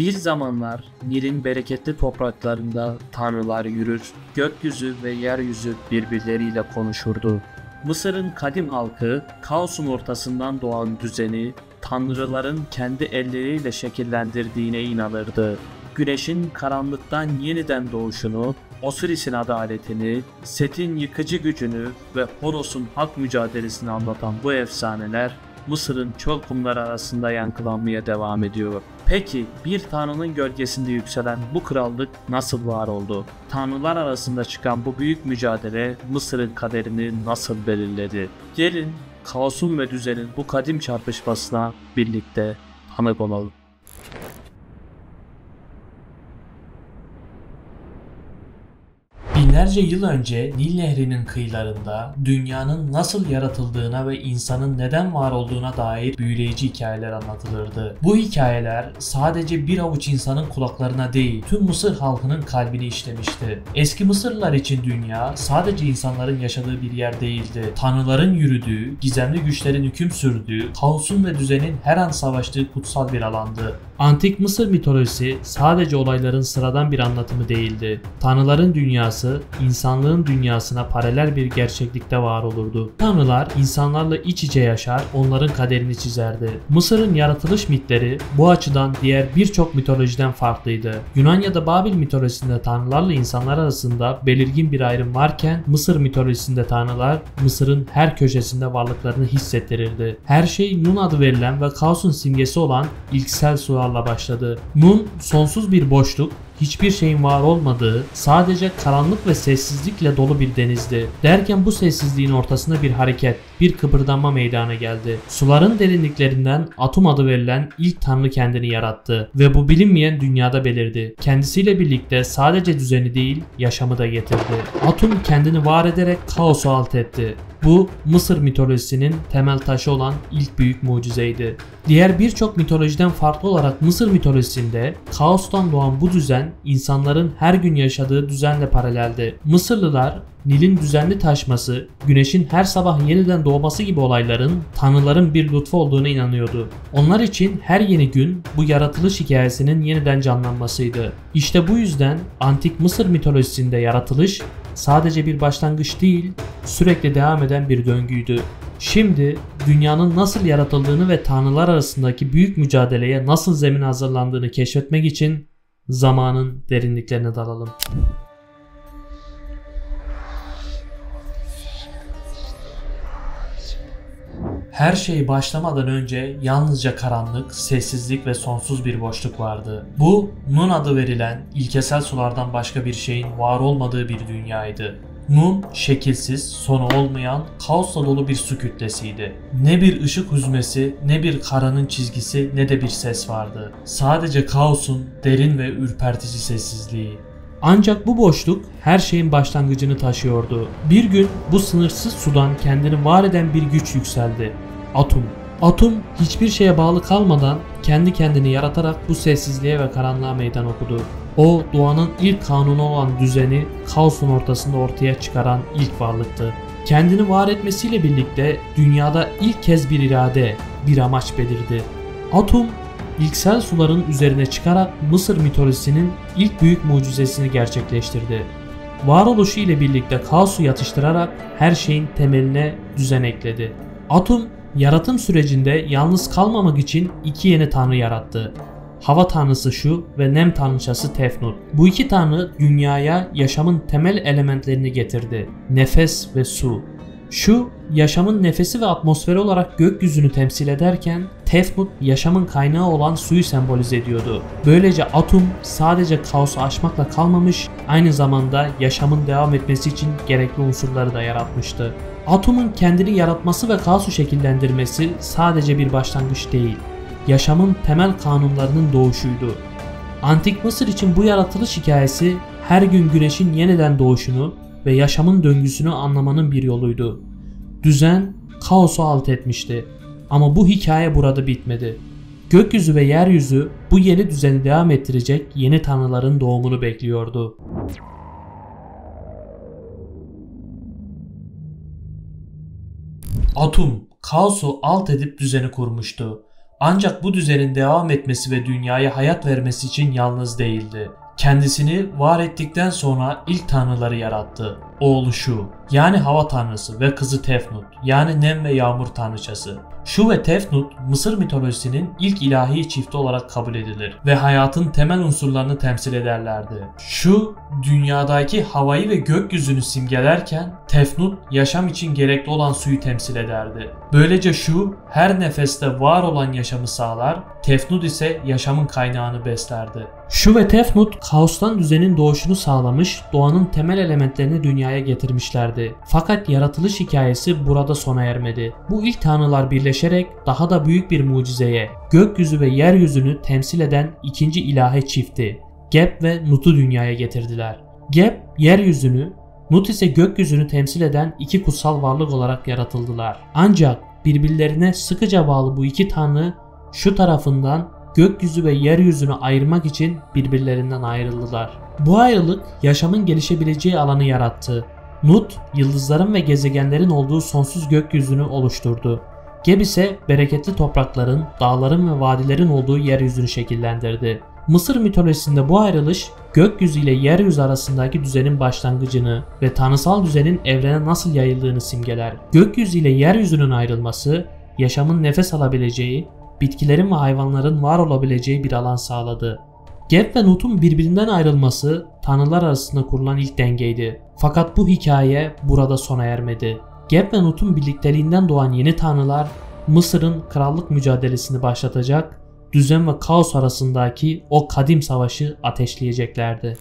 Bir zamanlar Nil'in bereketli topraklarında tanrılar yürür, gökyüzü ve yeryüzü birbirleriyle konuşurdu. Mısır'ın kadim halkı, kaosun ortasından doğan düzeni, tanrıların kendi elleriyle şekillendirdiğine inanırdı. Güneşin karanlıktan yeniden doğuşunu, Osiris'in adaletini, Set'in yıkıcı gücünü ve Horos'un hak mücadelesini anlatan bu efsaneler, Mısır'ın çöl kumları arasında yankılanmaya devam ediyor. Peki bir tanrının gölgesinde yükselen bu krallık nasıl var oldu? Tanrılar arasında çıkan bu büyük mücadele Mısır'ın kaderini nasıl belirledi? Gelin kaosun ve düzenin bu kadim çarpışmasına birlikte tanık olalım. Binlerce yıl önce Nil Nehri'nin kıyılarında dünyanın nasıl yaratıldığına ve insanın neden var olduğuna dair büyüleyici hikayeler anlatılırdı. Bu hikayeler sadece bir avuç insanın kulaklarına değil, tüm Mısır halkının kalbini işlemişti. Eski Mısırlılar için dünya sadece insanların yaşadığı bir yer değildi. Tanrıların yürüdüğü, gizemli güçlerin hüküm sürdüğü, kaosun ve düzenin her an savaştığı kutsal bir alandı. Antik Mısır mitolojisi sadece olayların sıradan bir anlatımı değildi. Tanrıların dünyası, insanlığın dünyasına paralel bir gerçeklikte var olurdu. Tanrılar insanlarla iç içe yaşar, onların kaderini çizerdi. Mısır'ın yaratılış mitleri bu açıdan diğer birçok mitolojiden farklıydı. Yunan ya da Babil mitolojisinde tanrılarla insanlar arasında belirgin bir ayrım varken, Mısır mitolojisinde tanrılar Mısır'ın her köşesinde varlıklarını hissettirirdi. Her şey Nun adı verilen ve kaosun simgesi olan ilksel sularla başladı. Nun sonsuz bir boşluk, hiçbir şeyin var olmadığı, sadece karanlık ve sessizlikle dolu bir denizdi. Derken bu sessizliğin ortasında bir hareket, bir kıpırdanma meydana geldi. Suların derinliklerinden Atum adı verilen ilk tanrı kendini yarattı ve bu bilinmeyen dünyada belirdi. Kendisiyle birlikte sadece düzeni değil, yaşamı da getirdi. Atum kendini var ederek kaosu alt etti. Bu Mısır mitolojisinin temel taşı olan ilk büyük mucizeydi. Diğer birçok mitolojiden farklı olarak Mısır mitolojisinde kaostan doğan bu düzen insanların her gün yaşadığı düzenle paraleldi. Mısırlılar Nil'in düzenli taşması, güneşin her sabah yeniden doğması gibi olayların tanrıların bir lütfu olduğuna inanıyordu. Onlar için her yeni gün bu yaratılış hikayesinin yeniden canlanmasıydı. İşte bu yüzden antik Mısır mitolojisinde yaratılış sadece bir başlangıç değil, sürekli devam eden bir döngüydü. Şimdi dünyanın nasıl yaratıldığını ve tanrılar arasındaki büyük mücadeleye nasıl zemin hazırlandığını keşfetmek için zamanın derinliklerine dalalım. Her şey başlamadan önce yalnızca karanlık, sessizlik ve sonsuz bir boşluk vardı. Bu, Nun adı verilen ilkesel sulardan başka bir şeyin var olmadığı bir dünyaydı. Nun, şekilsiz, sonu olmayan, kaosla dolu bir su kütlesiydi. Ne bir ışık hüzmesi, ne bir karanın çizgisi, ne de bir ses vardı. Sadece kaosun derin ve ürpertici sessizliği. Ancak bu boşluk her şeyin başlangıcını taşıyordu. Bir gün bu sınırsız sudan kendini var eden bir güç yükseldi. Atum. Atum hiçbir şeye bağlı kalmadan kendi kendini yaratarak bu sessizliğe ve karanlığa meydan okudu. O doğanın ilk kanunu olan düzeni kaosun ortasında ortaya çıkaran ilk varlıktı. Kendini var etmesiyle birlikte dünyada ilk kez bir irade, bir amaç belirdi. Atum ilksel suların üzerine çıkarak Mısır mitolojisinin ilk büyük mucizesini gerçekleştirdi. Varoluşu ile birlikte kaosu yatıştırarak her şeyin temeline düzen ekledi. Atum, yaratım sürecinde yalnız kalmamak için iki yeni tanrı yarattı. Hava tanrısı Şu ve nem tanrıçası Tefnut. Bu iki tanrı dünyaya yaşamın temel elementlerini getirdi. Nefes ve su. Şu, yaşamın nefesi ve atmosferi olarak gökyüzünü temsil ederken Tefnut yaşamın kaynağı olan suyu sembolize ediyordu. Böylece Atum sadece kaosu aşmakla kalmamış, aynı zamanda yaşamın devam etmesi için gerekli unsurları da yaratmıştı. Atum'un kendini yaratması ve kaosu şekillendirmesi sadece bir başlangıç değil, yaşamın temel kanunlarının doğuşuydu. Antik Mısır için bu yaratılış hikayesi her gün güneşin yeniden doğuşunu ve yaşamın döngüsünü anlamanın bir yoluydu. Düzen kaosu alt etmişti. Ama bu hikaye burada bitmedi. Gökyüzü ve yeryüzü bu yeni düzeni devam ettirecek yeni tanrıların doğumunu bekliyordu. Atum kaosu alt edip düzeni kurmuştu. Ancak bu düzenin devam etmesi ve dünyaya hayat vermesi için yalnız değildi. Kendisini var ettikten sonra ilk tanrıları yarattı. Oğlu Shu yani hava tanrısı ve kızı Tefnut yani nem ve yağmur tanrıçası. Shu ve Tefnut Mısır mitolojisinin ilk ilahi çifti olarak kabul edilir ve hayatın temel unsurlarını temsil ederlerdi. Shu dünyadaki havayı ve gökyüzünü simgelerken Tefnut yaşam için gerekli olan suyu temsil ederdi. Böylece Shu her nefeste var olan yaşamı sağlar, Tefnut ise yaşamın kaynağını beslerdi. Shu ve Tefnut kaostan düzenin doğuşunu sağlamış, doğanın temel elementlerini dünyaya getirmişlerdi. Fakat yaratılış hikayesi burada sona ermedi. Bu ilk tanrılar birleşerek daha da büyük bir mucizeye, gökyüzü ve yeryüzünü temsil eden ikinci ilahi çifti, Geb ve Nut'u dünyaya getirdiler. Geb yeryüzünü, Nut ise gökyüzünü temsil eden iki kutsal varlık olarak yaratıldılar. Ancak birbirlerine sıkıca bağlı bu iki tanrı Shu tarafından gökyüzü ve yeryüzünü ayırmak için birbirlerinden ayrıldılar. Bu ayrılık yaşamın gelişebileceği alanı yarattı. Nut, yıldızların ve gezegenlerin olduğu sonsuz gökyüzünü oluşturdu. Geb ise bereketli toprakların, dağların ve vadilerin olduğu yeryüzünü şekillendirdi. Mısır mitolojisinde bu ayrılış, gökyüzü ile yeryüzü arasındaki düzenin başlangıcını ve tanrısal düzenin evrene nasıl yayıldığını simgeler. Gökyüzü ile yeryüzünün ayrılması, yaşamın nefes alabileceği, bitkilerin ve hayvanların var olabileceği bir alan sağladı. Geb ve Nut'un birbirinden ayrılması tanrılar arasında kurulan ilk dengeydi. Fakat bu hikaye burada sona ermedi. Geb ve Nut'un birlikteliğinden doğan yeni tanrılar Mısır'ın krallık mücadelesini başlatacak, düzen ve kaos arasındaki o kadim savaşı ateşleyeceklerdi.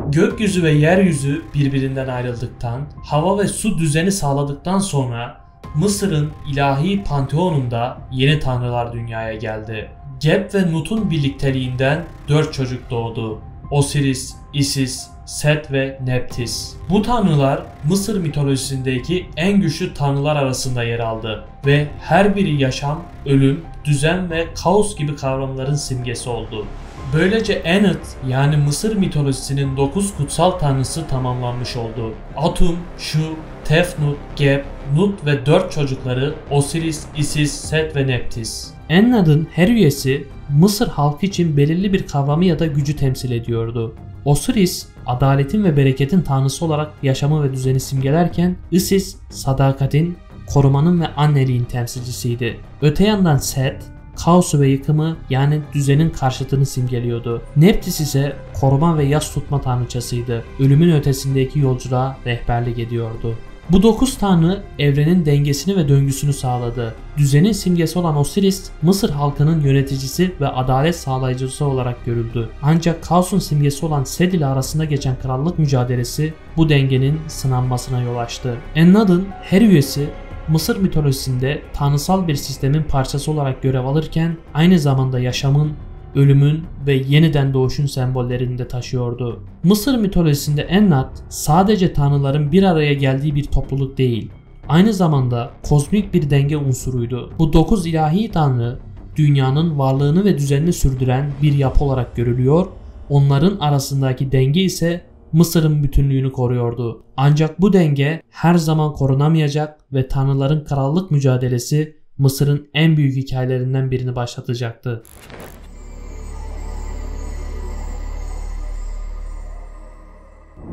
Gökyüzü ve yeryüzü birbirinden ayrıldıktan, hava ve su düzeni sağladıktan sonra Mısır'ın ilahi panteonunda yeni tanrılar dünyaya geldi. Geb ve Nut'un birlikteliğinden 4 çocuk doğdu. Osiris, Isis, Set ve Nephthys. Bu tanrılar Mısır mitolojisindeki en güçlü tanrılar arasında yer aldı ve her biri yaşam, ölüm, düzen ve kaos gibi kavramların simgesi oldu. Böylece Enlil yani Mısır mitolojisinin 9 kutsal tanrısı tamamlanmış oldu. Atum, Shu, Tefnut, Geb, Nut ve 4 çocukları Osiris, Isis, Set ve Nephthys. Enlil'in her üyesi Mısır halkı için belirli bir kavramı ya da gücü temsil ediyordu. Osiris, adaletin ve bereketin tanrısı olarak yaşamı ve düzeni simgelerken Isis, sadakatin, korumanın ve anneliğin temsilcisiydi. Öte yandan Set, kaosu ve yıkımı yani düzenin karşıtını simgeliyordu. Nephthys ise koruma ve yas tutma tanrıçasıydı. Ölümün ötesindeki yolculuğa rehberlik ediyordu. Bu 9 tanrı evrenin dengesini ve döngüsünü sağladı. Düzenin simgesi olan Osiris, Mısır halkının yöneticisi ve adalet sağlayıcısı olarak görüldü. Ancak kaosun simgesi olan Set ile arasında geçen krallık mücadelesi bu dengenin sınanmasına yol açtı. Enlil'in her üyesi Mısır mitolojisinde tanrısal bir sistemin parçası olarak görev alırken aynı zamanda yaşamın, ölümün ve yeniden doğuşun sembollerini de taşıyordu. Mısır mitolojisinde Enlil sadece tanrıların bir araya geldiği bir topluluk değil, aynı zamanda kozmik bir denge unsuruydu. Bu 9 ilahi tanrı dünyanın varlığını ve düzenini sürdüren bir yapı olarak görülüyor, onların arasındaki denge ise Mısır'ın bütünlüğünü koruyordu. Ancak bu denge her zaman korunamayacak ve tanrıların krallık mücadelesi Mısır'ın en büyük hikayelerinden birini başlatacaktı.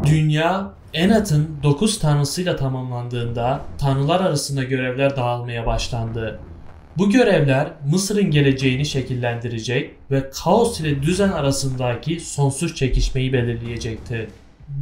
Dünya, Enat'ın 9 tanrısıyla tamamlandığında tanrılar arasında görevler dağılmaya başlandı. Bu görevler Mısır'ın geleceğini şekillendirecek ve kaos ile düzen arasındaki sonsuz çekişmeyi belirleyecekti.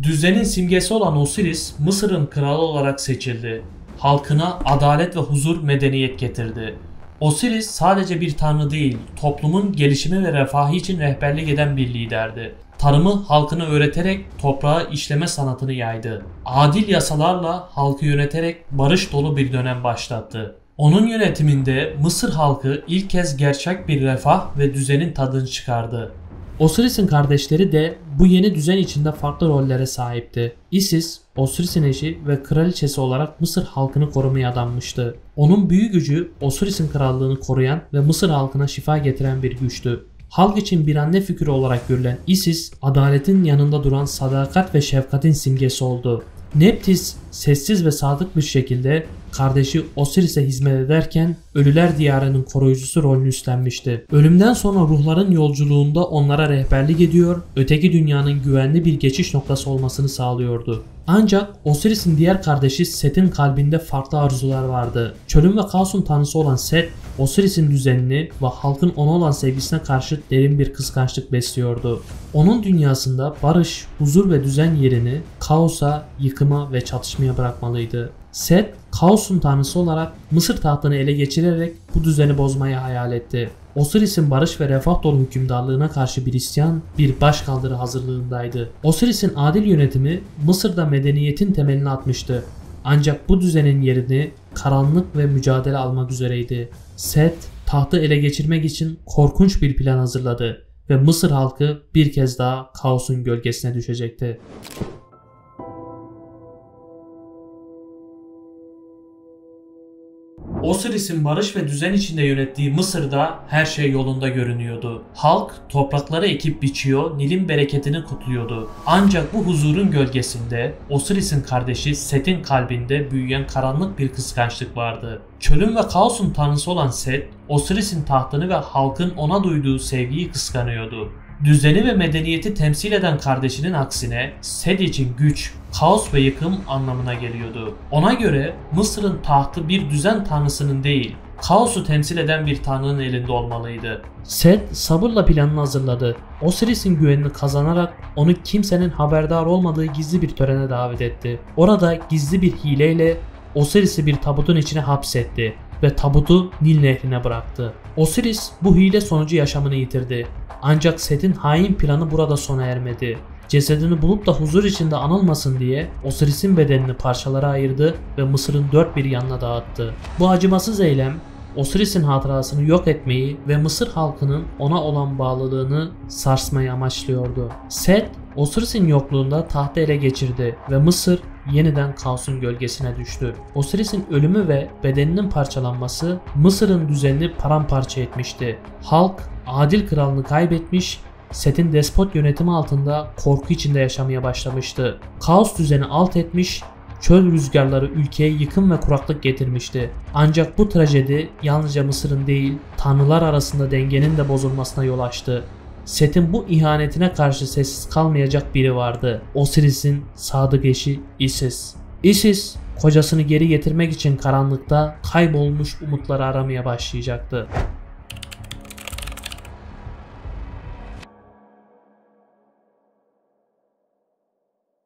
Düzenin simgesi olan Osiris, Mısır'ın kralı olarak seçildi. Halkına adalet ve huzur, medeniyet getirdi. Osiris sadece bir tanrı değil, toplumun gelişimi ve refahı için rehberlik eden bir liderdi. Tarımı halkına öğreterek toprağı işleme sanatını yaydı. Adil yasalarla halkı yöneterek barış dolu bir dönem başlattı. Onun yönetiminde Mısır halkı ilk kez gerçek bir refah ve düzenin tadını çıkardı. Osiris'in kardeşleri de bu yeni düzen içinde farklı rollere sahipti. Isis, Osiris'in eşi ve kraliçesi olarak Mısır halkını korumaya adanmıştı. Onun büyük gücü Osiris'in krallığını koruyan ve Mısır halkına şifa getiren bir güçtü. Halk için bir anne figürü olarak görülen Isis, adaletin yanında duran sadakat ve şefkatin simgesi oldu. Nephthys sessiz ve sadık bir şekilde kardeşi Osiris'e hizmet ederken Ölüler Diyarı'nın koruyucusu rolünü üstlenmişti. Ölümden sonra ruhların yolculuğunda onlara rehberlik ediyor, öteki dünyanın güvenli bir geçiş noktası olmasını sağlıyordu. Ancak Osiris'in diğer kardeşi Set'in kalbinde farklı arzular vardı. Çölün ve kaosun tanrısı olan Set, Osiris'in düzenini ve halkın ona olan sevgisine karşı derin bir kıskançlık besliyordu. Onun dünyasında barış, huzur ve düzen yerini kaosa, yıkıma ve çatışmaya bırakmalıydı. Set, kaosun tanrısı olarak Mısır tahtını ele geçirerek bu düzeni bozmayı hayal etti. Osiris'in barış ve refah dolu hükümdarlığına karşı bir isyan, bir başkaldırı hazırlığındaydı. Osiris'in adil yönetimi Mısır'da medeniyetin temelini atmıştı. Ancak bu düzenin yerini karanlık ve mücadele almak üzereydi. Set, tahtı ele geçirmek için korkunç bir plan hazırladı ve Mısır halkı bir kez daha kaosun gölgesine düşecekti. Osiris'in barış ve düzen içinde yönettiği Mısır'da her şey yolunda görünüyordu. Halk toprakları ekip biçiyor, Nil'in bereketini kutluyordu. Ancak bu huzurun gölgesinde Osiris'in kardeşi Set'in kalbinde büyüyen karanlık bir kıskançlık vardı. Çölün ve kaosun tanrısı olan Set, Osiris'in tahtını ve halkın ona duyduğu sevgiyi kıskanıyordu. Düzeni ve medeniyeti temsil eden kardeşinin aksine Set için güç, kaos ve yıkım anlamına geliyordu. Ona göre Mısır'ın tahtı bir düzen tanrısının değil, kaosu temsil eden bir tanrının elinde olmalıydı. Set sabırla planını hazırladı. Osiris'in güvenini kazanarak onu kimsenin haberdar olmadığı gizli bir törene davet etti. Orada gizli bir hileyle Osiris'i bir tabutun içine hapsetti ve tabutu Nil nehrine bıraktı. Osiris bu hile sonucu yaşamını yitirdi. Ancak Set'in hain planı burada sona ermedi. Cesedini bulup da huzur içinde anılmasın diye Osiris'in bedenini parçalara ayırdı ve Mısır'ın dört bir yanına dağıttı. Bu acımasız eylem Osiris'in hatırasını yok etmeyi ve Mısır halkının ona olan bağlılığını sarsmayı amaçlıyordu. Set, Osiris'in yokluğunda tahtı ele geçirdi ve Mısır yeniden kaosun gölgesine düştü. Osiris'in ölümü ve bedeninin parçalanması Mısır'ın düzenini paramparça etmişti. Halk adil kralını kaybetmiş, Set'in despot yönetimi altında korku içinde yaşamaya başlamıştı. Kaos düzeni alt etmiş, çöl rüzgarları ülkeye yıkım ve kuraklık getirmişti. Ancak bu trajedi yalnızca Mısır'ın değil, tanrılar arasında dengenin de bozulmasına yol açtı. Set'in bu ihanetine karşı sessiz kalmayacak biri vardı. Osiris'in sadık eşi Isis. Isis, kocasını geri getirmek için karanlıkta kaybolmuş umutları aramaya başlayacaktı.